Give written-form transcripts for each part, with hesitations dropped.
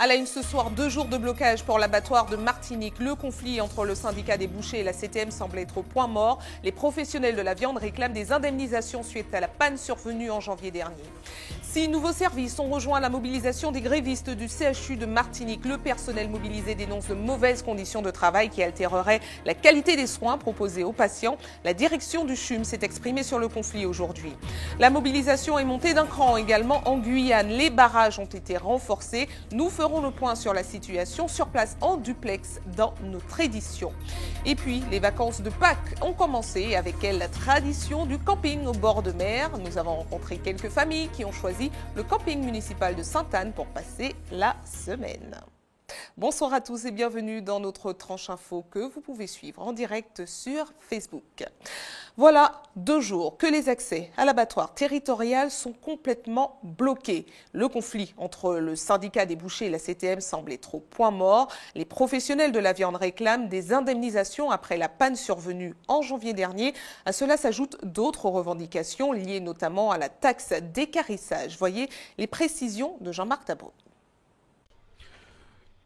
À la une ce soir, 2 jours de blocage pour l'abattoir de Martinique. Le conflit entre le syndicat des bouchers et la CTM semble être au point mort. Les professionnels de la viande réclament des indemnisations suite à la panne survenue en janvier dernier. 6 nouveaux services ont rejoint la mobilisation des grévistes du CHU de Martinique. Le personnel mobilisé dénonce de mauvaises conditions de travail qui altéreraient la qualité des soins proposés aux patients. La direction du CHUM s'est exprimée sur le conflit aujourd'hui. La mobilisation est montée d'un cran également en Guyane. Les barrages ont été renforcés. Nous ferons le point sur la situation sur place en duplex dans notre édition. Et puis, les vacances de Pâques ont commencé avec elles la tradition du camping au bord de mer. Nous avons rencontré quelques familles qui ont choisi le camping municipal de Sainte-Anne pour passer la semaine. Bonsoir à tous et bienvenue dans notre tranche info que vous pouvez suivre en direct sur Facebook. Voilà 2 jours que les accès à l'abattoir territorial sont complètement bloqués. Le conflit entre le syndicat des bouchers et la CTM semble être au point mort. Les professionnels de la viande réclament des indemnisations après la panne survenue en janvier dernier. À cela s'ajoutent d'autres revendications liées notamment à la taxe d'équarrissage. Voyez les précisions de Jean-Marc Tabot.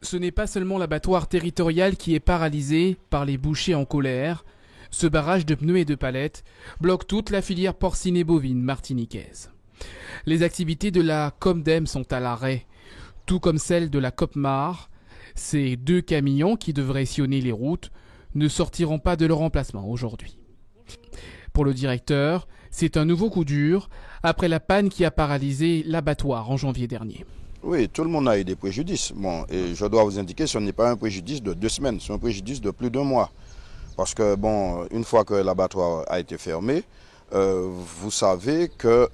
Ce n'est pas seulement l'abattoir territorial qui est paralysé par les bouchers en colère. Ce barrage de pneus et de palettes bloque toute la filière porcine et bovine martiniquaise. Les activités de la Comdem sont à l'arrêt, tout comme celles de la Copmar. Ces 2 camions qui devraient sillonner les routes ne sortiront pas de leur emplacement aujourd'hui. Pour le directeur, c'est un nouveau coup dur après la panne qui a paralysé l'abattoir en janvier dernier. Oui, tout le monde a eu des préjudices. Bon, et je dois vous indiquer, ce n'est pas un préjudice de 2 semaines, c'est un préjudice de plus d'1 mois. Parce que, bon, une fois que l'abattoir a été fermé, vous savez que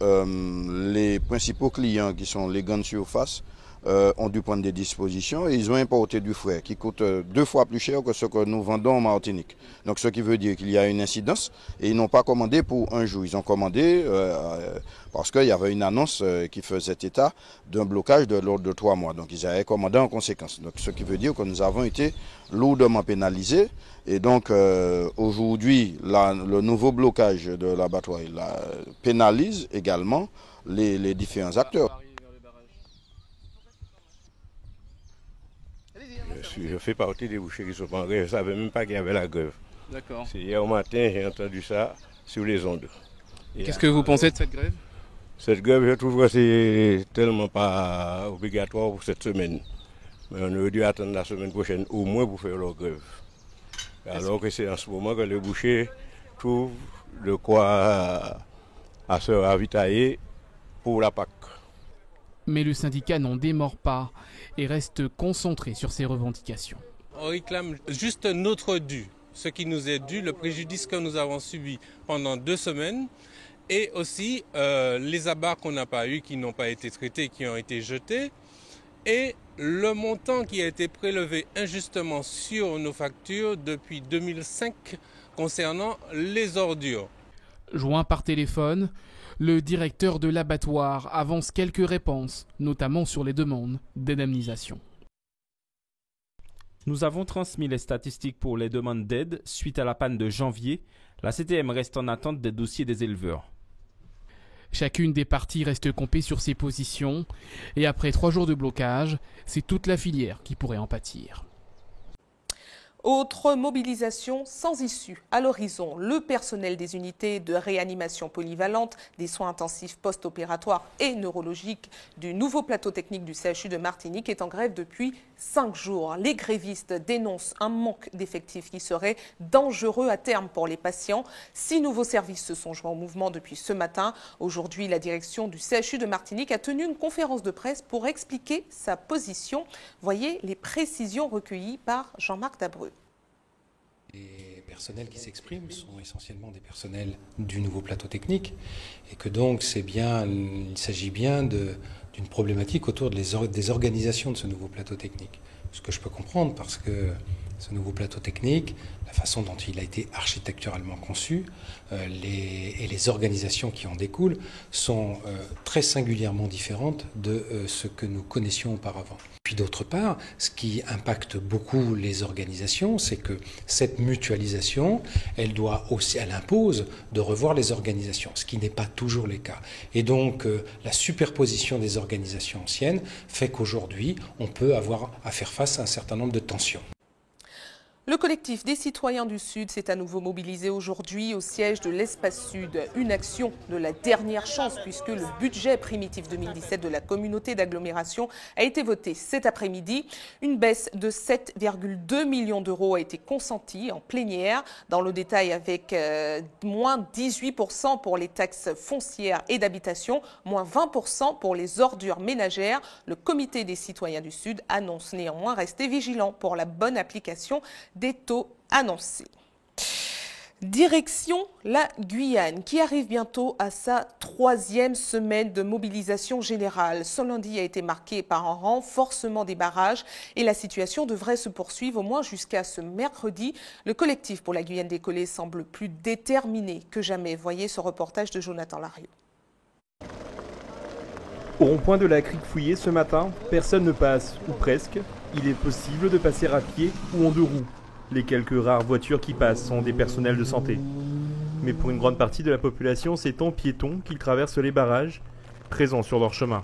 les principaux clients qui sont les grandes surfaces ont dû prendre des dispositions et ils ont importé du frais qui coûte 2 fois plus cher que ce que nous vendons en Martinique. Donc ce qui veut dire qu'il y a une incidence et ils n'ont pas commandé pour un jour. Ils ont commandé parce qu'il y avait une annonce qui faisait état d'un blocage de l'ordre de 3 mois. Donc ils avaient commandé en conséquence. Donc ce qui veut dire que nous avons été lourdement pénalisés. Et donc aujourd'hui, le nouveau blocage de l'abattoir pénalise également les différents acteurs. Je fais partie des bouchers qui sont en grève. Je ne savais même pas qu'il y avait la grève. D'accord. C'est hier au matin, j'ai entendu ça sur les ondes. Qu'est-ce que vous pensez de cette grève? Cette grève, je trouve que c'est tellement pas obligatoire pour cette semaine. Mais on aurait dû attendre la semaine prochaine au moins pour faire leur grève. Alors que c'est en ce moment que les bouchers trouvent de quoi à se ravitailler pour la Pâques. Mais le syndicat n'en démord pas et reste concentré sur ses revendications. On réclame juste notre dû, ce qui nous est dû, le préjudice que nous avons subi pendant 2 semaines et aussi les abats qu'on n'a pas eu, qui n'ont pas été traités, qui ont été jetés et le montant qui a été prélevé injustement sur nos factures depuis 2005 concernant les ordures. Joint par téléphone, le directeur de l'abattoir avance quelques réponses, notamment sur les demandes d'indemnisation. Nous avons transmis les statistiques pour les demandes d'aide suite à la panne de janvier. La CTM reste en attente des dossiers des éleveurs. Chacune des parties reste campée sur ses positions et après 3 jours de blocage, c'est toute la filière qui pourrait en pâtir. Autre mobilisation sans issue à l'horizon. Le personnel des unités de réanimation polyvalente, des soins intensifs post-opératoires et neurologiques du nouveau plateau technique du CHU de Martinique est en grève depuis 5 jours. Les grévistes dénoncent un manque d'effectifs qui serait dangereux à terme pour les patients. 6 nouveaux services se sont joints au mouvement depuis ce matin. Aujourd'hui, la direction du CHU de Martinique a tenu une conférence de presse pour expliquer sa position. Voyez les précisions recueillies par Jean-Marc Dabreux. Les personnels qui s'expriment sont essentiellement des personnels du nouveau plateau technique et que donc il s'agit bien d'une problématique autour des organisations de ce nouveau plateau technique. Ce que je peux comprendre parce que Ce nouveau plateau technique, la façon dont il a été architecturalement conçu et les organisations qui en découlent sont très singulièrement différentes de ce que nous connaissions auparavant. Puis d'autre part, ce qui impacte beaucoup les organisations, c'est que cette mutualisation, elle impose de revoir les organisations, ce qui n'est pas toujours le cas. Et donc, la superposition des organisations anciennes fait qu'aujourd'hui, on peut avoir à faire face à un certain nombre de tensions. Le collectif des citoyens du Sud s'est à nouveau mobilisé aujourd'hui au siège de l'Espace Sud. Une action de la dernière chance puisque le budget primitif 2017 de la communauté d'agglomération a été voté cet après-midi. Une baisse de 7,2 millions d'euros a été consentie en plénière. Dans le détail avec moins 18% pour les taxes foncières et d'habitation, moins 20% pour les ordures ménagères. Le comité des citoyens du Sud annonce néanmoins rester vigilant pour la bonne application des taux annoncés. Direction la Guyane, qui arrive bientôt à sa 3e semaine de mobilisation générale. Ce lundi a été marqué par un renforcement des barrages et la situation devrait se poursuivre au moins jusqu'à ce mercredi. Le collectif pour la Guyane décollée semble plus déterminé que jamais. Voyez ce reportage de Jonathan Larieux. Au rond-point de la crique fouillée ce matin, personne ne passe, ou presque. Il est possible de passer à pied ou en 2 roues. Les quelques rares voitures qui passent sont des personnels de santé. Mais pour une grande partie de la population, c'est en piéton qu'ils traversent les barrages, présents sur leur chemin.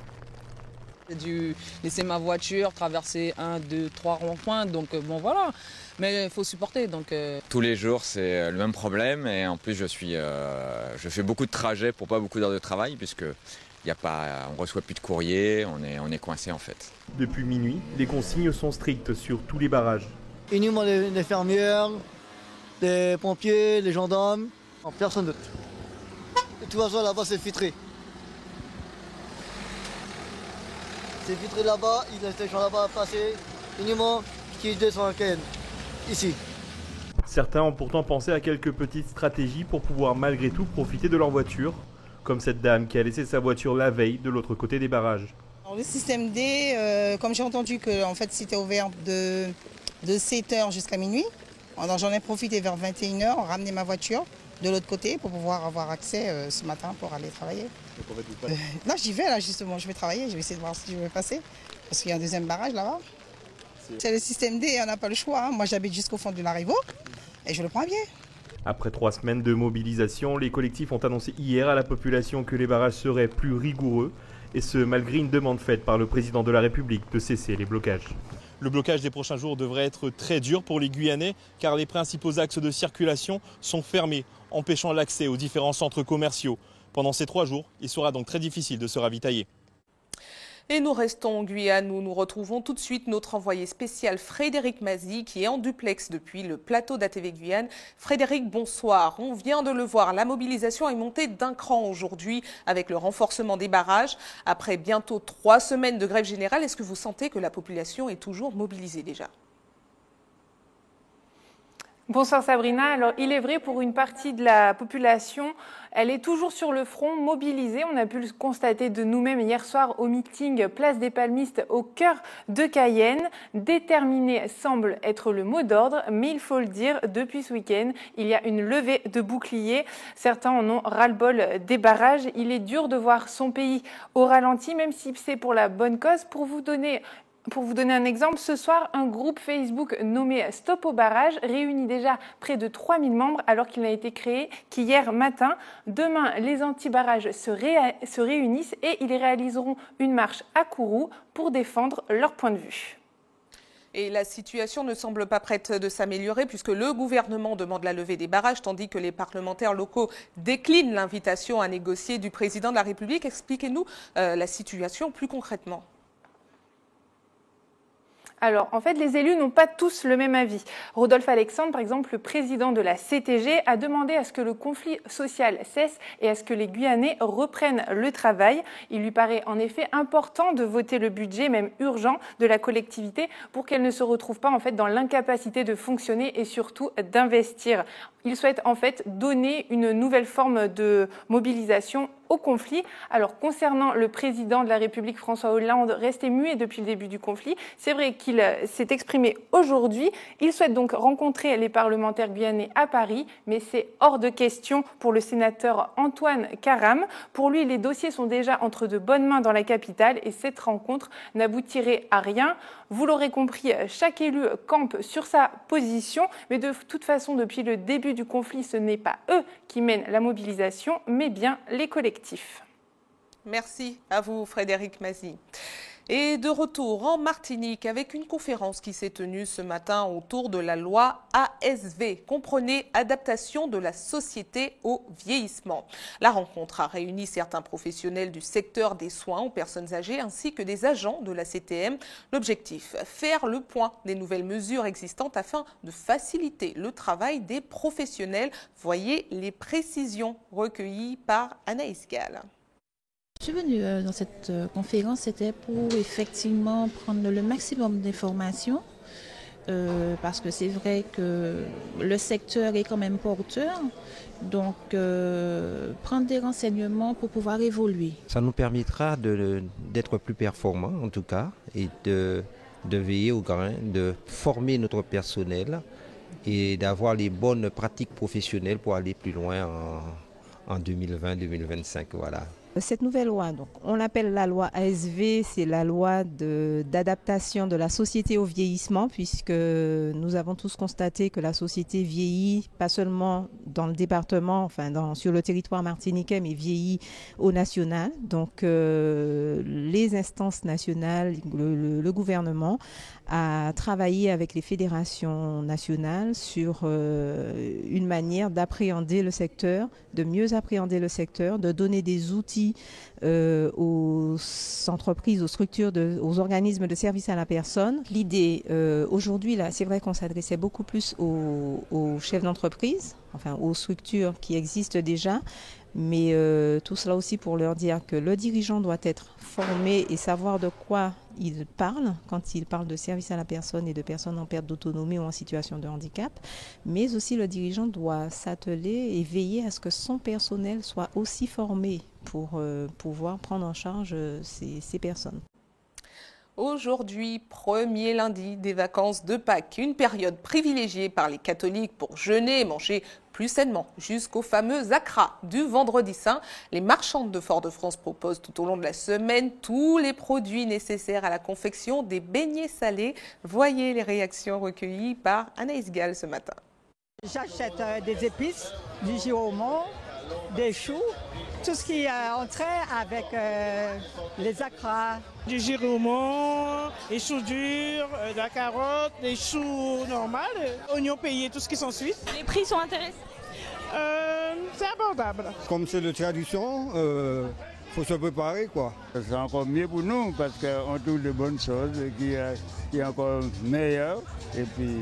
J'ai dû laisser ma voiture, traverser 1, 2, 3 ronds-points, donc bon voilà. Mais il faut supporter. Tous les jours, c'est le même problème et en plus, je fais beaucoup de trajets pour pas beaucoup d'heures de travail puisque on ne reçoit plus de courrier, on est coincé en fait. Depuis minuit, les consignes sont strictes sur tous les barrages. Uniquement les fermières, les pompiers, les gendarmes, personne d'autre. De toute façon, là-bas, c'est filtré. C'est filtré là-bas, il laisse les gens là-bas passer, uniquement qui descend en Cayenne, ici. Certains ont pourtant pensé à quelques petites stratégies pour pouvoir malgré tout profiter de leur voiture, comme cette dame qui a laissé sa voiture la veille de l'autre côté des barrages. Alors, le système D, comme j'ai entendu que en fait, c'était ouvert de 7h jusqu'à minuit, alors j'en ai profité vers 21h, ramener ma voiture de l'autre côté pour pouvoir avoir accès ce matin pour aller travailler. Là, j'y vais, là, justement, je vais travailler, je vais essayer de voir si je vais passer, parce qu'il y a un deuxième barrage là-bas. C'est le système D, on n'a pas le choix. Hein. Moi, j'habite jusqu'au fond de l'Arrivo et je le prends bien. Après 3 semaines de mobilisation, les collectifs ont annoncé hier à la population que les barrages seraient plus rigoureux, et ce malgré une demande faite par le président de la République de cesser les blocages. Le blocage des prochains jours devrait être très dur pour les Guyanais car les principaux axes de circulation sont fermés, empêchant l'accès aux différents centres commerciaux. Pendant ces 3 jours, il sera donc très difficile de se ravitailler. Et nous restons en Guyane où nous retrouvons tout de suite notre envoyé spécial Frédéric Mazy qui est en duplex depuis le plateau d'ATV Guyane. Frédéric, bonsoir. On vient de le voir, la mobilisation est montée d'un cran aujourd'hui avec le renforcement des barrages. Après bientôt 3 semaines de grève générale, est-ce que vous sentez que la population est toujours mobilisée déjà ? Bonsoir Sabrina. Alors il est vrai pour une partie de la population, elle est toujours sur le front, mobilisée. On a pu le constater de nous-mêmes hier soir au meeting Place des Palmistes au cœur de Cayenne. Déterminé semble être le mot d'ordre, mais il faut le dire, depuis ce week-end, il y a une levée de boucliers. Certains en ont ras-le-bol des barrages. Il est dur de voir son pays au ralenti, même si c'est pour la bonne cause. Pour vous donner un exemple, ce soir, un groupe Facebook nommé Stop au barrage réunit déjà près de 3000 membres alors qu'il n'a été créé qu'hier matin. Demain, les anti-barrages se réunissent et ils réaliseront une marche à Kourou pour défendre leur point de vue. Et la situation ne semble pas prête de s'améliorer puisque le gouvernement demande la levée des barrages tandis que les parlementaires locaux déclinent l'invitation à négocier du président de la République. Expliquez-nous la situation plus concrètement. Alors, en fait, les élus n'ont pas tous le même avis. Rodolphe Alexandre, par exemple, le président de la CTG, a demandé à ce que le conflit social cesse et à ce que les Guyanais reprennent le travail. Il lui paraît en effet important de voter le budget, même urgent, de la collectivité pour qu'elle ne se retrouve pas en fait dans l'incapacité de fonctionner et surtout d'investir. Il souhaite en fait donner une nouvelle forme de mobilisation au conflit. Alors concernant le président de la République François Hollande, resté muet depuis le début du conflit, c'est vrai qu'il s'est exprimé aujourd'hui. Il souhaite donc rencontrer les parlementaires guyanais à Paris, mais c'est hors de question pour le sénateur Antoine Karam. Pour lui, les dossiers sont déjà entre de bonnes mains dans la capitale et cette rencontre n'aboutirait à rien. Vous l'aurez compris, chaque élu campe sur sa position, mais de toute façon, depuis le début du conflit, ce n'est pas eux qui mènent la mobilisation, mais bien les collectifs. Merci à vous, Frédéric Mazy. Et de retour en Martinique avec une conférence qui s'est tenue ce matin autour de la loi ASV, comprenez adaptation de la société au vieillissement. La rencontre a réuni certains professionnels du secteur des soins aux personnes âgées ainsi que des agents de la CTM. L'objectif, faire le point des nouvelles mesures existantes afin de faciliter le travail des professionnels. Voyez les précisions recueillies par Anaïs Gall. Je suis venue dans cette conférence, c'était pour effectivement prendre le maximum d'informations parce que c'est vrai que le secteur est quand même porteur, donc prendre des renseignements pour pouvoir évoluer. Ça nous permettra d'être plus performants en tout cas et de veiller au grain, de former notre personnel et d'avoir les bonnes pratiques professionnelles pour aller plus loin en 2020-2025. Voilà. Cette nouvelle loi, donc, on l'appelle la loi ASV, c'est la loi d'adaptation de la société au vieillissement, puisque nous avons tous constaté que la société vieillit, pas seulement dans le département, enfin sur le territoire martiniquais, mais vieillit au national. Donc les instances nationales, le gouvernement a travaillé avec les fédérations nationales sur une manière d'appréhender le secteur, de mieux appréhender le secteur, de donner des outils aux entreprises, aux structures, aux organismes de service à la personne. L'idée, aujourd'hui, là, c'est vrai qu'on s'adressait beaucoup plus aux chefs d'entreprise, enfin aux structures qui existent déjà, mais tout cela aussi pour leur dire que le dirigeant doit être formé et savoir de quoi il parle quand il parle de service à la personne et de personnes en perte d'autonomie ou en situation de handicap, mais aussi le dirigeant doit s'atteler et veiller à ce que son personnel soit aussi formé pour pouvoir prendre en charge ces personnes. Aujourd'hui, premier lundi des vacances de Pâques, une période privilégiée par les catholiques pour jeûner et manger plus sainement, jusqu'au fameux Accra du Vendredi Saint. Les marchandes de Fort-de-France proposent tout au long de la semaine tous les produits nécessaires à la confection des beignets salés. Voyez les réactions recueillies par Anaïs Gall ce matin. J'achète des épices, du giromont, des choux, tout ce qui est entrée avec les Accra. Du giromont, des choux durs, de la carotte, des choux normaux, oignons payés, tout ce qui s'ensuit. Les prix sont intéressants? C'est abordable. Comme c'est de tradition, faut se préparer quoi. C'est encore mieux pour nous parce qu'on trouve de bonnes choses qui est encore meilleur et puis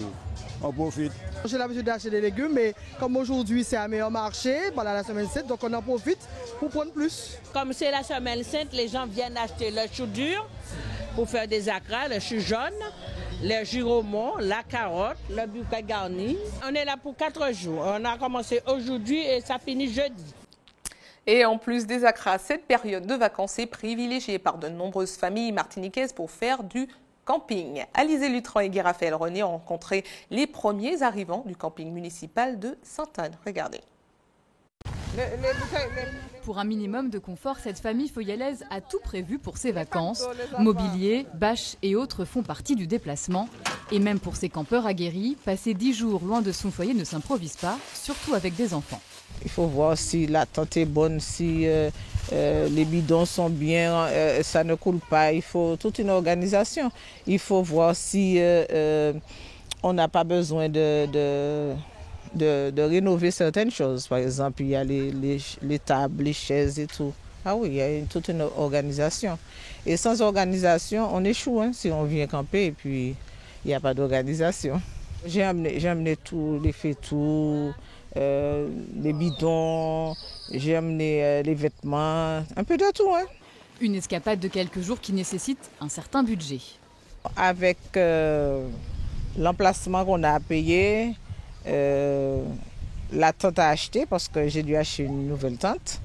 on profite. J'ai l'habitude d'acheter des légumes, mais comme aujourd'hui c'est un meilleur marché, voilà la semaine sainte, donc on en profite pour prendre plus. Comme c'est la semaine sainte, les gens viennent acheter le chou dur pour faire des acras, le chou jaune, le giromont, la carotte, le buquet garni. On est là pour 4 jours. On a commencé aujourd'hui et ça finit jeudi. Et en plus des acras, cette période de vacances est privilégiée par de nombreuses familles martiniquaises pour faire du camping. Alizé Lutran et Guy Raphaël René ont rencontré les premiers arrivants du camping municipal de Sainte-Anne. Regardez. Pour un minimum de confort, cette famille foyalaise a tout prévu pour ses vacances. Mobilier, bâches et autres font partie du déplacement. Et même pour ces campeurs aguerris, passer 10 jours loin de son foyer ne s'improvise pas, surtout avec des enfants. Il faut voir si la tente est bonne, si les bidons sont bien, ça ne coule pas. Il faut toute une organisation. Il faut voir si on n'a pas besoin de rénover certaines choses. Par exemple, il y a les tables, les chaises et tout. Ah oui, il y a toute une organisation. Et sans organisation, on échoue si on vient camper et puis il n'y a pas d'organisation. J'ai amené tout, les fétous, les bidons, j'ai amené les vêtements, un peu de tout. Une escapade de quelques jours qui nécessite un certain budget. Avec l'emplacement qu'on a payé, la tente à acheter parce que j'ai dû acheter une nouvelle tente.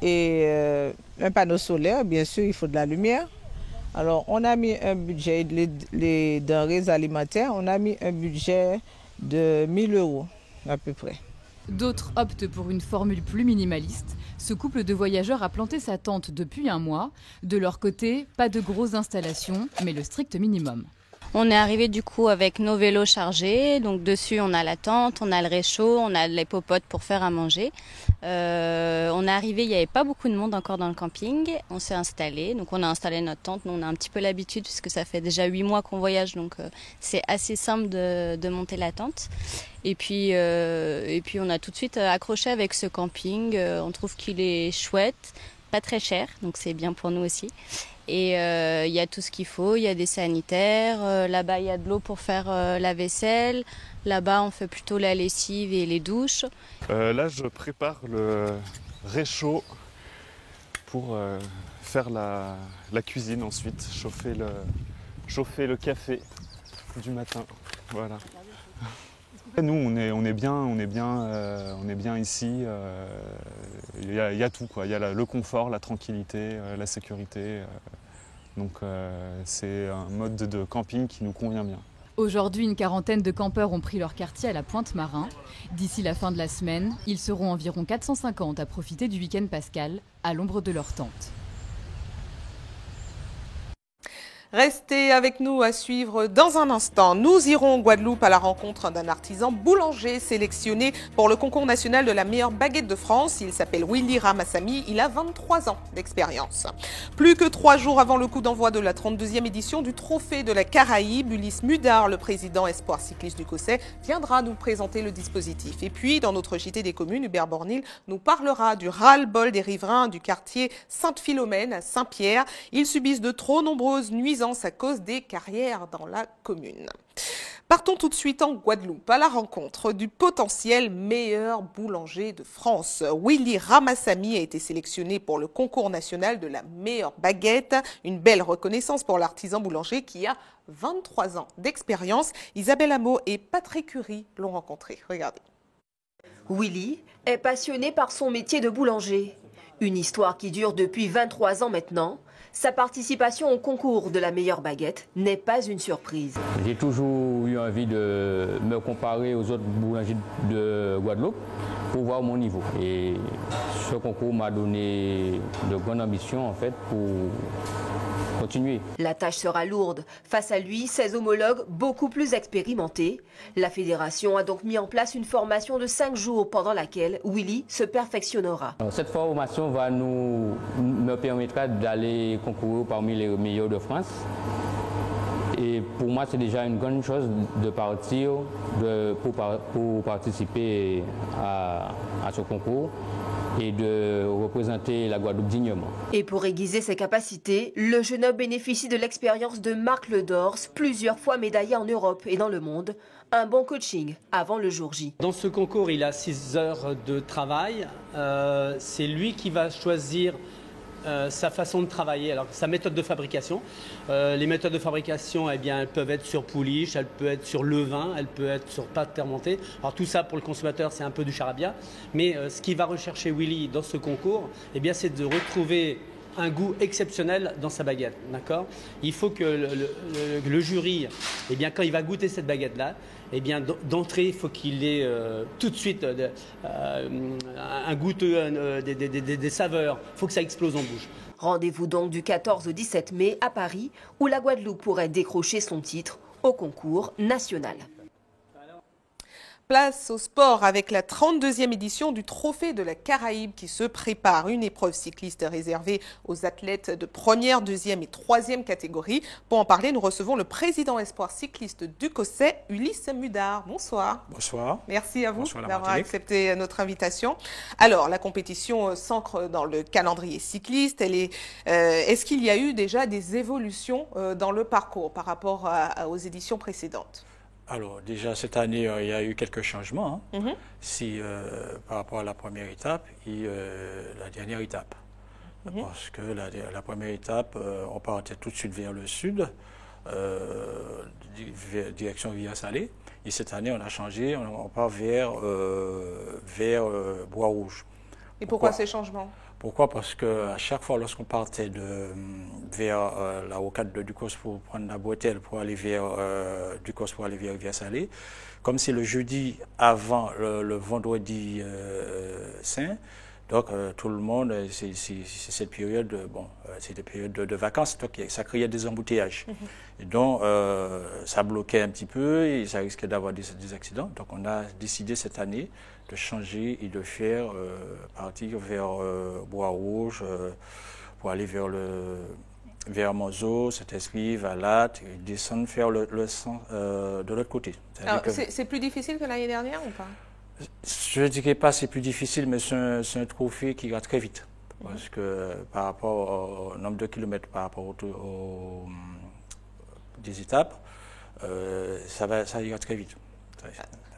et un panneau solaire, bien sûr, il faut de la lumière. Alors, on a mis un budget, les denrées alimentaires, on a mis un budget de 1 000 € à peu près. D'autres optent pour une formule plus minimaliste. Ce couple de voyageurs a planté sa tente depuis un mois. De leur côté, pas de grosses installations, mais le strict minimum. On est arrivé du coup avec nos vélos chargés, donc dessus on a la tente, on a le réchaud, on a les popotes pour faire à manger. On est arrivé, il n'y avait pas beaucoup de monde encore dans le camping, on s'est installé, donc on a installé notre tente, nous on a un petit peu l'habitude puisque ça fait déjà 8 mois qu'on voyage, donc c'est assez simple de monter la tente. Et puis on a tout de suite accroché avec ce camping, on trouve qu'il est chouette, pas très cher, donc c'est bien pour nous aussi. Et il y a tout ce qu'il faut, il y a des sanitaires, là-bas il y a de l'eau pour faire la vaisselle, là-bas on fait plutôt la lessive et les douches. Là je prépare le réchaud pour faire la cuisine ensuite, chauffer le café du matin. Voilà. Nous on est bien ici, il y a tout quoi. Il y a le confort, la tranquillité, la sécurité. Donc c'est un mode de camping qui nous convient bien. Aujourd'hui, une quarantaine de campeurs ont pris leur quartier à la Pointe-Marin. D'ici la fin de la semaine, ils seront environ 450 à profiter du week-end pascal à l'ombre de leur tente. Restez avec nous à suivre dans un instant. Nous irons en Guadeloupe à la rencontre d'un artisan boulanger sélectionné pour le concours national de la meilleure baguette de France. Il s'appelle Willy Ramassamy. Il a 23 ans d'expérience. Plus que 3 jours avant le coup d'envoi de la 32e édition du Trophée de la Caraïbe, Ulysse Mudard, le président Espoir Cycliste du Cossais, viendra nous présenter le dispositif. Et puis, dans notre JT des communes, Hubert Bornil nous parlera du ras-le-bol des riverains du quartier Sainte-Philomène à Saint-Pierre. Ils subissent de trop nombreuses nuisances à cause des carrières dans la commune. Partons tout de suite en Guadeloupe à la rencontre du potentiel meilleur boulanger de France. Willy Ramassamy a été sélectionné pour le concours national de la meilleure baguette. Une belle reconnaissance pour l'artisan boulanger qui a 23 ans d'expérience. Isabelle Hameau et Patrick Curie l'ont rencontré. Regardez. Willy est passionné par son métier de boulanger. Une histoire qui dure depuis 23 ans maintenant. Sa participation au concours de la meilleure baguette n'est pas une surprise. J'ai toujours eu envie de me comparer aux autres boulangers de Guadeloupe pour voir mon niveau. Et ce concours m'a donné de grandes ambitions en fait pour continuer. La tâche sera lourde. Face à lui, ses homologues beaucoup plus expérimentés. La fédération a donc mis en place une formation de 5 jours pendant laquelle Willy se perfectionnera. Cette formation me permettra d'aller concourir parmi les meilleurs de France. Et pour moi, c'est déjà une grande chose de partir pour participer à ce concours et de représenter la Guadeloupe dignement. Et pour aiguiser ses capacités, le jeune homme bénéficie de l'expérience de Marc Ledors, plusieurs fois médaillé en Europe et dans le monde. Un bon coaching avant le jour J. Dans ce concours, il a 6 heures de travail. C'est lui qui va choisir sa façon de travailler, alors sa méthode de fabrication. Les méthodes de fabrication, eh bien, elles peuvent être sur pouliche, elles peuvent être sur levain, elles peuvent être sur pâte fermentée. Alors tout ça pour le consommateur, c'est un peu du charabia. Mais ce qu'il va rechercher Willy dans ce concours, eh bien, c'est de retrouver un goût exceptionnel dans sa baguette, d'accord ? Il faut que le jury, eh bien, quand il va goûter cette baguette-là, eh bien, d'entrée, il faut qu'il ait tout de suite un goût, des saveurs. Il faut que ça explose en bouche. Rendez-vous donc du 14 au 17 mai à Paris, où la Guadeloupe pourrait décrocher son titre au concours national. Place au sport avec la 32e édition du Trophée de la Caraïbe qui se prépare. Une épreuve cycliste réservée aux athlètes de première, deuxième et troisième catégorie. Pour en parler, nous recevons le président Espoir Cycliste du Cossais, Ulysse Mudard. Bonsoir. Bonsoir. Merci à vous d'avoir accepté notre invitation. Alors, la compétition s'ancre dans le calendrier cycliste. Est-ce qu'il y a eu déjà des évolutions dans le parcours par rapport aux éditions précédentes ? Alors déjà cette année, il y a eu quelques changements par rapport à la première étape et la dernière étape. Parce que la première étape, on partait tout de suite vers le sud, direction Villa-Salée. Et cette année, on a changé, on part vers Bois-Rouge. Et pourquoi ces changements ? Pourquoi? Parce qu'à chaque fois, lorsqu'on partait vers la rocade de Ducos pour prendre la bretelle pour aller vers Ducos pour aller vers Rivière-Salée, comme c'est le jeudi avant le vendredi saint, donc tout le monde, c'est cette période, c'est des périodes de vacances, donc ça créait des embouteillages. Et donc ça bloquait un petit peu et ça risquait d'avoir des accidents. Donc on a décidé cette année de changer et de faire partir vers Bois-Rouge pour aller vers Monceau, Saint-Esprit, Vallat, et descendre faire le sang de l'autre côté. C'est plus difficile que l'année dernière ou pas? Je ne dirais pas c'est plus difficile, mais c'est un trophée qui va très vite. Parce que par rapport au nombre de kilomètres, par rapport des étapes, ça ira très vite.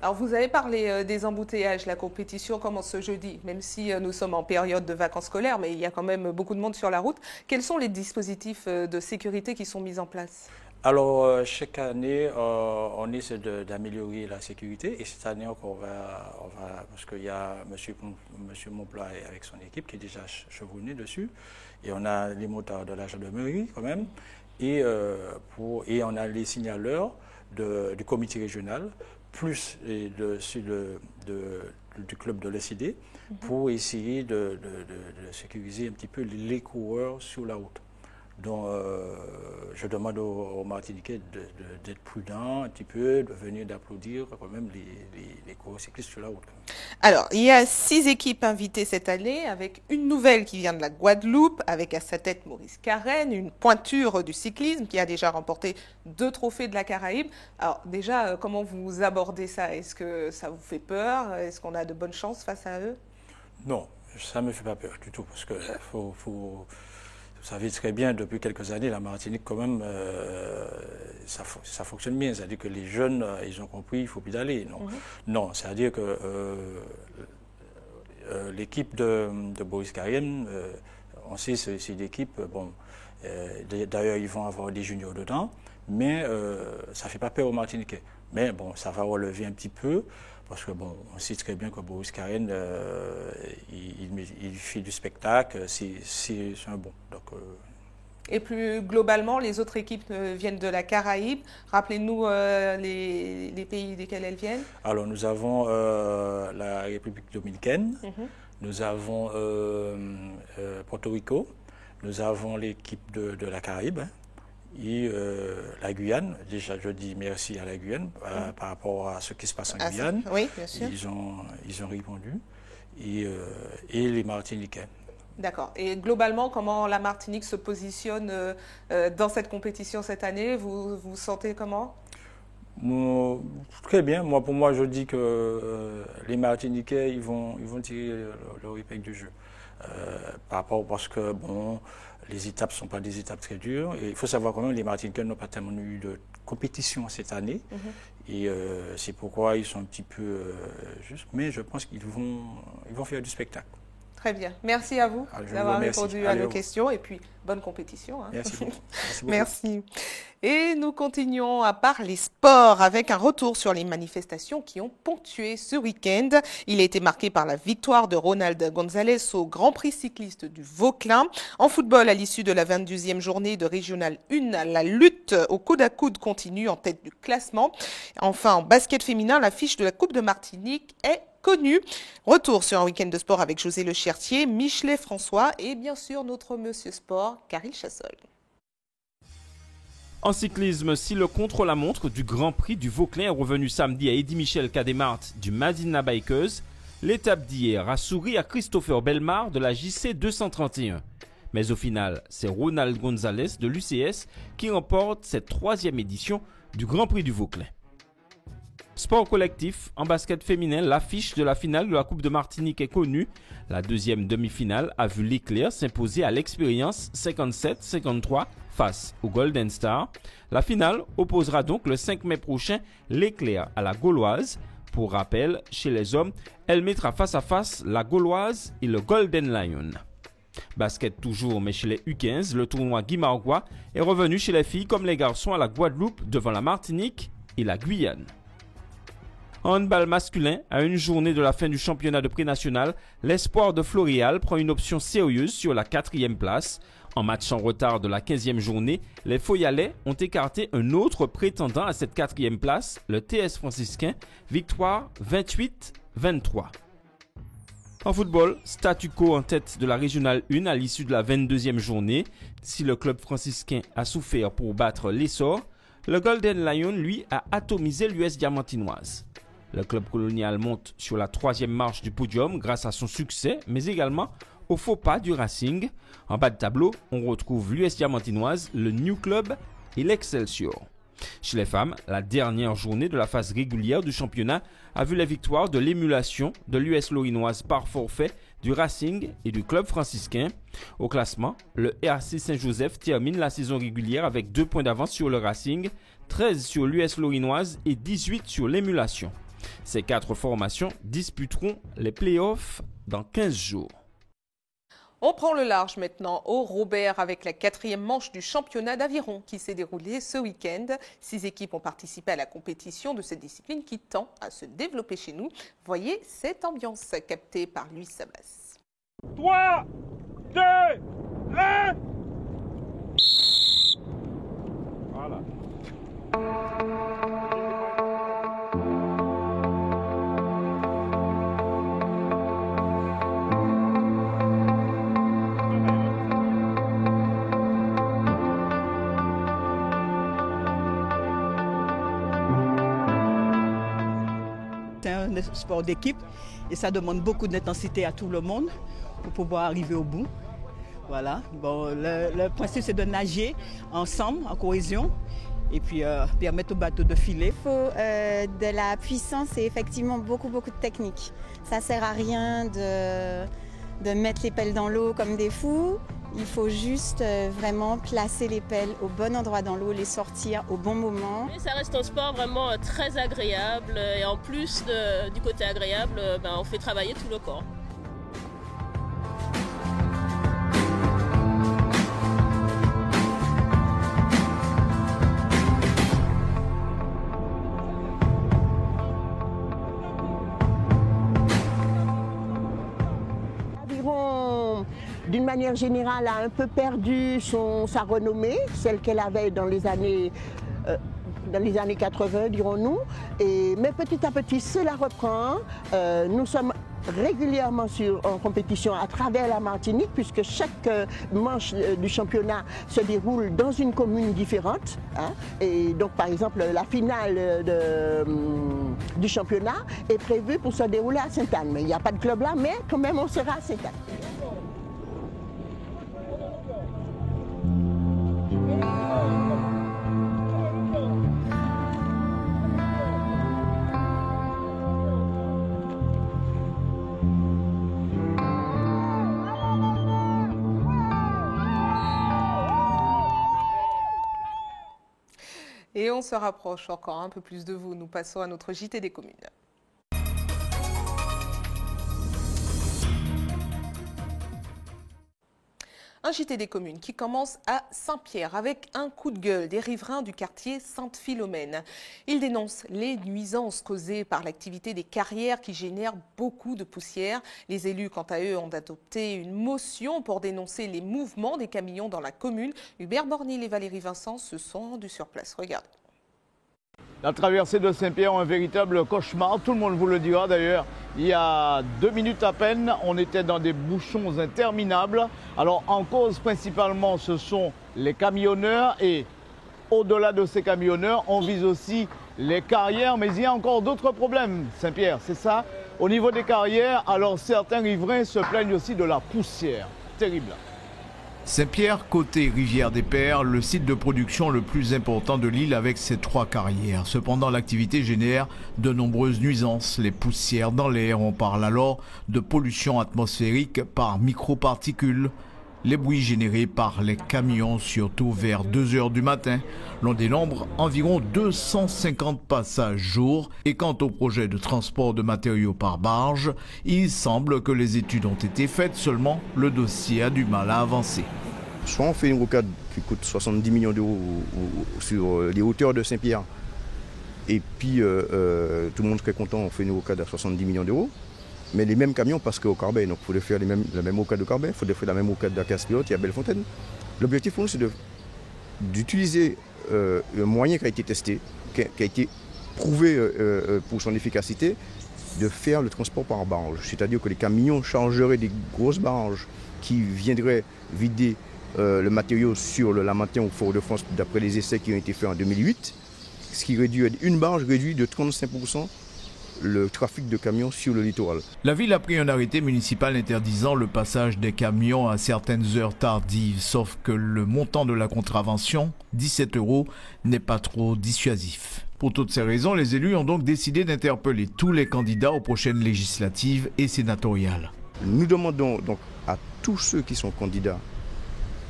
Alors vous avez parlé des embouteillages, la compétition commence ce jeudi, même si nous sommes en période de vacances scolaires, mais il y a quand même beaucoup de monde sur la route. Quels sont les dispositifs de sécurité qui sont mis en place? Alors chaque année, on essaie d'améliorer la sécurité et cette année encore, on va parce qu'il y a Monsieur Montplat avec son équipe qui est déjà chevronné dessus et on a les motards de la gendarmerie quand même et on a les signaleurs du comité régional plus du club de l'ECD pour essayer de sécuriser un petit peu les coureurs sur la route. Donc, je demande aux Martiniquais d'être prudents un petit peu, de venir d'applaudir quand même les coureurs cyclistes sur la route. Alors, il y a 6 équipes invitées cette année, avec une nouvelle qui vient de la Guadeloupe, avec à sa tête Maurice Carène, une pointure du cyclisme qui a déjà remporté 2 trophées de la Caraïbe. Alors déjà, comment vous abordez ça? Est-ce que ça vous fait peur? Est-ce qu'on a de bonnes chances face à eux? Non, ça ne me fait pas peur du tout, parce que vous savez très bien, depuis quelques années, la Martinique, quand même, ça fonctionne bien. C'est-à-dire que les jeunes, ils ont compris, il faut pédaler. Non, c'est-à-dire que l'équipe de Boris Carène, on sait, c'est une équipe, d'ailleurs, ils vont avoir des juniors dedans, mais ça ne fait pas peur aux Martiniquais. Mais bon, ça va relever un petit peu. Parce que on sait très bien que Boris Carène, il fait du spectacle, c'est un bon. Donc, Et plus globalement, les autres équipes viennent de la Caraïbe. Rappelez-nous les pays desquels elles viennent. Alors, nous avons la République dominicaine, nous avons Porto Rico, nous avons l'équipe de la Caraïbe. Et la Guyane, déjà je dis merci à la Guyane par rapport à ce qui se passe en Guyane. Oui, bien sûr. Ils ont répondu. Et les Martiniquais. D'accord. Et globalement, comment la Martinique se positionne dans cette compétition cette année? Vous vous sentez comment? Très bien. Pour moi, je dis que les Martiniquais, ils vont tirer leur épingle du jeu. Parce que, les étapes ne sont pas des étapes très dures. Et il faut savoir quand même que les Martiniquais n'ont pas tellement eu de compétition cette année. Et c'est pourquoi ils sont un petit peu justes. Mais je pense qu'ils vont faire du spectacle. Très bien. Merci à vous d'avoir répondu à nos questions et puis bonne compétition. Merci beaucoup. Merci. Et nous continuons à parler sport avec un retour sur les manifestations qui ont ponctué ce week-end. Il a été marqué par la victoire de Ronald Gonzalez au Grand Prix cycliste du Vauclin. En football, à l'issue de la 22e journée de Régional 1, la lutte au coude à coude continue en tête du classement. Enfin, en basket féminin, l'affiche de la Coupe de Martinique est connue. Retour sur un week-end de sport avec José Le Chertier, Michelet François et bien sûr notre monsieur sport, Caril Chassol. En cyclisme, si le contre-la-montre du Grand Prix du Vauclin est revenu samedi à Eddy Michel Cademart du Madina Bikeuse, l'étape d'hier a souri à Christopher Belmar de la JC 231. Mais au final, c'est Ronald Gonzalez de l'UCS qui remporte cette 3e édition du Grand Prix du Vauclin. Sport collectif, en basket féminin, l'affiche de la finale de la Coupe de Martinique est connue. La 2e demi-finale a vu l'Éclair s'imposer à l'Expérience 57-53 face au Golden Star. La finale opposera donc le 5 mai prochain l'Éclair à la Gauloise. Pour rappel, chez les hommes, elle mettra face à face la Gauloise et le Golden Lion. Basket toujours, mais chez les U15, le tournoi Guy Margois est revenu chez les filles comme les garçons à la Guadeloupe devant la Martinique et la Guyane. En handball masculin, à une journée de la fin du championnat de pré-national, l'espoir de Floréal prend une option sérieuse sur la 4e place. En match en retard de la 15e journée, les Foyalais ont écarté un autre prétendant à cette 4e place, le TS franciscain, victoire 28-23. En football, statu quo en tête de la régionale 1 à l'issue de la 22e journée. Si le club franciscain a souffert pour battre l'Essor, le Golden Lion, lui, a atomisé l'US Diamantinoise. Le club colonial monte sur la 3e marche du podium grâce à son succès, mais également au faux pas du Racing. En bas de tableau, on retrouve l'US Diamantinoise, le New Club et l'Excelsior. Chez les femmes, la dernière journée de la phase régulière du championnat a vu la victoire de l'émulation de l'US Lorinoise par forfait, du Racing et du club franciscain. Au classement, le RC Saint-Joseph termine la saison régulière avec 2 points d'avance sur le Racing, 13 sur l'US Lorinoise et 18 sur l'émulation. Ces 4 formations disputeront les playoffs dans 15 jours. On prend le large maintenant au Robert avec la 4e manche du championnat d'aviron qui s'est déroulée ce week-end. 6 équipes ont participé à la compétition de cette discipline qui tend à se développer chez nous. Voyez cette ambiance captée par Louis Sabas. 3, 2, 1. Voilà. C'est un sport d'équipe et ça demande beaucoup d'intensité à tout le monde pour pouvoir arriver au bout. Voilà. Bon, le principe, c'est de nager ensemble, en cohésion, et puis permettre au bateau de filer. Il faut de la puissance et effectivement beaucoup de technique. Ça ne sert à rien de mettre les pelles dans l'eau comme des fous. Il faut juste vraiment placer les pelles au bon endroit dans l'eau, les sortir au bon moment. Et ça reste un sport vraiment très agréable et en plus du côté agréable, on fait travailler tout le corps. D'une manière générale, a un peu perdu sa renommée, celle qu'elle avait dans les années 80, dirons-nous. Mais petit à petit, cela reprend. Nous sommes régulièrement en compétition à travers la Martinique, puisque chaque manche du championnat se déroule dans une commune différente. Hein. Et donc, par exemple, la finale du championnat est prévue pour se dérouler à Sainte-Anne. Mais il n'y a pas de club là, mais quand même, on sera à Sainte-Anne. Et on se rapproche encore un peu plus de vous. Nous passons à notre JT des communes. Un JT des communes qui commence à Saint-Pierre avec un coup de gueule des riverains du quartier Sainte-Philomène. Ils dénoncent les nuisances causées par l'activité des carrières qui génèrent beaucoup de poussière. Les élus, quant à eux, ont adopté une motion pour dénoncer les mouvements des camions dans la commune. Hubert Bornil et Valérie Vincent se sont rendus sur place. Regardez. La traversée de Saint-Pierre, un véritable cauchemar, tout le monde vous le dira d'ailleurs. Il y a 2 minutes à peine, on était dans des bouchons interminables. Alors en cause principalement, ce sont les camionneurs et au-delà de ces camionneurs, on vise aussi les carrières. Mais il y a encore d'autres problèmes, Saint-Pierre, c'est ça. Au niveau des carrières, alors certains riverains se plaignent aussi de la poussière. Terrible. Saint-Pierre, côté Rivière des Pères, le site de production le plus important de l'île avec ses 3 carrières. Cependant, l'activité génère de nombreuses nuisances. Les poussières dans l'air, on parle alors de pollution atmosphérique par microparticules. Les bruits générés par les camions, surtout vers 2 heures du matin. L'on dénombre environ 250 passages jour. Et quant au projet de transport de matériaux par barge, il semble que les études ont été faites, seulement le dossier a du mal à avancer. Soit on fait une rocade qui coûte 70 millions d'euros sur les hauteurs de Saint-Pierre, Et puis, tout le monde très content, on fait une rocade à 70 millions d'euros. Mais les mêmes camions passent qu'au Carbet, donc il faut faire la même rocade de Carbet, il faut faire la même rocade de Casse-Pilote et à Bellefontaine. L'objectif pour nous, c'est d'utiliser un moyen qui a été testé, qui a été prouvé pour son efficacité, de faire le transport par barge. C'est-à-dire que les camions chargeraient des grosses barges qui viendraient vider le matériau sur le Lamentin au Fort-de-France d'après les essais qui ont été faits en 2008, ce qui réduit une barge réduit de 35% le trafic de camions sur le littoral. La ville a pris un arrêté municipal interdisant le passage des camions à certaines heures tardives, sauf que le montant de la contravention, 17 €, n'est pas trop dissuasif. Pour toutes ces raisons, les élus ont donc décidé d'interpeller tous les candidats aux prochaines législatives et sénatoriales. Nous demandons donc à tous ceux qui sont candidats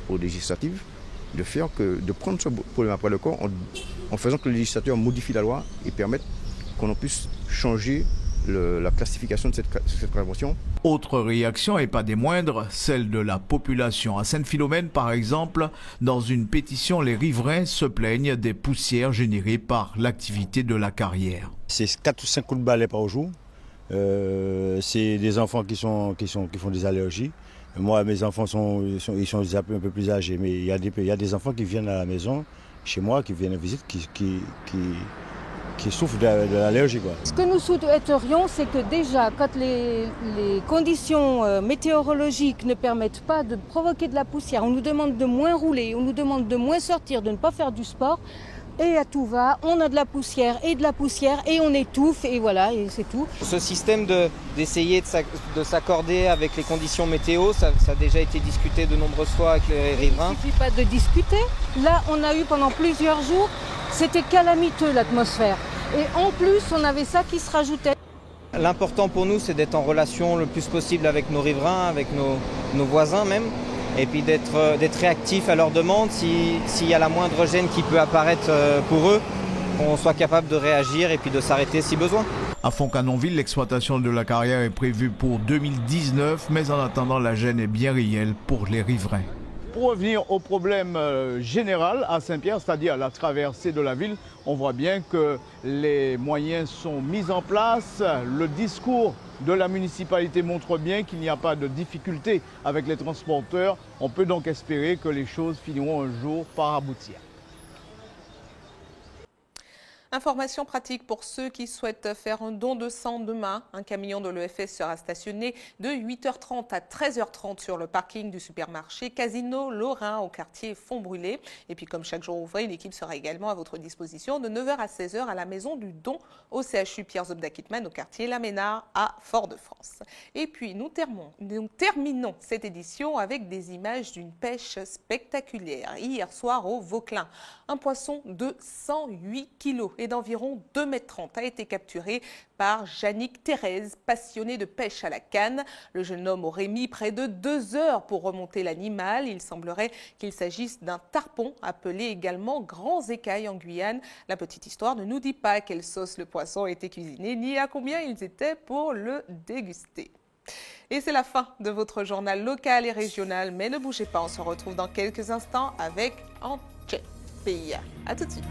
aux législatives de prendre ce problème après le corps en faisant que le législateur modifie la loi et permette qu'on puisse changer la classification de cette prévention. Autre réaction, et pas des moindres, celle de la population. À Sainte-Philomène, par exemple, dans une pétition, les riverains se plaignent des poussières générées par l'activité de la carrière. C'est 4 ou 5 coups de balai par jour. C'est des enfants qui font des allergies. Moi, mes enfants ils sont un peu plus âgés, mais il y a des enfants qui viennent à la maison, chez moi, qui viennent en visite, qui souffrent de l'allergie. Ce que nous souhaiterions, c'est que déjà, quand les conditions météorologiques ne permettent pas de provoquer de la poussière, on nous demande de moins rouler, on nous demande de moins sortir, de ne pas faire du sport, et à tout va, on a de la poussière et on étouffe et voilà, et c'est tout. Ce système d'essayer de s'accorder avec les conditions météo, ça a déjà été discuté de nombreuses fois avec les riverains. Il ne suffit pas de discuter. Là, on a eu pendant plusieurs jours, c'était calamiteux l'atmosphère. Et en plus, on avait ça qui se rajoutait. L'important pour nous, c'est d'être en relation le plus possible avec nos riverains, avec nos voisins même. Et puis d'être réactif à leurs demandes, s'il y a la moindre gêne qui peut apparaître pour eux, qu'on soit capable de réagir et puis de s'arrêter si besoin. À Font-Canonville, l'exploitation de la carrière est prévue pour 2019, mais en attendant, la gêne est bien réelle pour les riverains. Pour revenir au problème général à Saint-Pierre, c'est-à-dire la traversée de la ville, on voit bien que les moyens sont mis en place. Le discours de la municipalité montre bien qu'il n'y a pas de difficulté avec les transporteurs. On peut donc espérer que les choses finiront un jour par aboutir. Information pratique pour ceux qui souhaitent faire un don de sang demain. Un camion de l'EFS sera stationné de 8h30 à 13h30 sur le parking du supermarché Casino Lorrain au quartier Font-Brûlé. Et puis comme chaque jour ouvré, l'équipe sera également à votre disposition de 9h à 16h à la maison du don au CHU Pierre Zobda-Kittmann au quartier Laménard à Fort-de-France. Et puis nous terminons cette édition avec des images d'une pêche spectaculaire. Hier soir au Vauclin, un poisson de 108 kg et d'environ 2,30 m a été capturé par Yannick Thérèse, passionné de pêche à la canne. Le jeune homme aurait mis près de 2 heures pour remonter l'animal. Il semblerait qu'il s'agisse d'un tarpon, appelé également grands écailles en Guyane. La petite histoire ne nous dit pas à quelle sauce le poisson a été cuisiné, ni à combien ils étaient pour le déguster. Et c'est la fin de votre journal local et régional. Mais ne bougez pas, on se retrouve dans quelques instants avec Antje. A tout de suite.